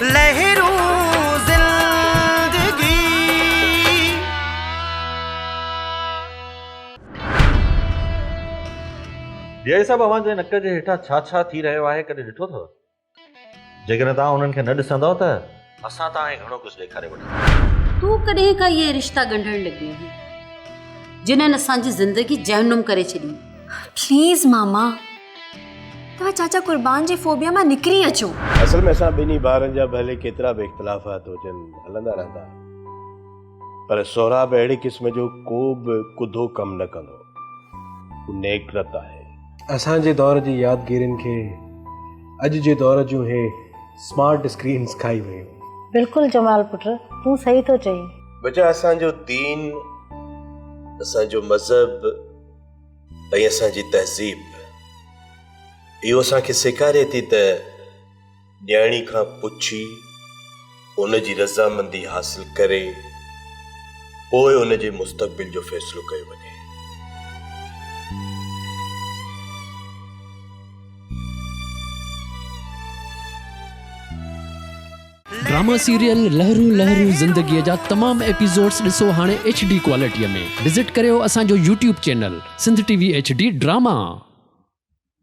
लहरू ज़िंदगी। ये सब अवां जे नक जे हेठां छा छा थी रहियो आहे कॾहिं ॾिठो अथव? जेकॾहिं तव्हां उन्हनि खे न ॾिसंदव त असां तव्हांखे घणो कुझु ॾेखारे वठंदासीं। तूं कॾहिं खां इहे रिश्ता ॻंढण लॻी आहीं जिन्हनि असांजी ज़िंदगी जहनुम करे छॾी। प्लीज़ मामा, तव्हां चाचा कुर्बान जे फोबिया मां निकिरी अचो। असल में असां ॿिन्ही ॿारनि जा भले केतिरा बि इख़्तिलाफ़ात हुजनि हलंदा रहंदा, पर सोराब अहिड़े क़िस्म जो को बि कुधो कमु न कंदो। हू नेकरत आहे। असांजे दौर जी यादगिरियुनि खे अॼु जे दौर जूं हे स्मार्ट स्क्रीन्स खाई वियूं। बिल्कुलु जमाल पुट, तूं सही थो चई। बचा असांजो दीन, असांजो मज़हब ऐं असांजी तहज़ीब इहो असांखे सेखारे थी त न्याणी खां पुछी उन जी रज़ामंदी हासिल करे पोइ उन जे मुस्तक़बिल जो फ़ैसिलो कयो वञे। ड्रामा सीरियल लहरू लहरू ज़िंदगीअ जा तमाम एपिसोड्स ॾिसो हाणे HD क्वालिटीअ में। विज़िट करियो असांजो YouTube channel Sindh TV HD drama.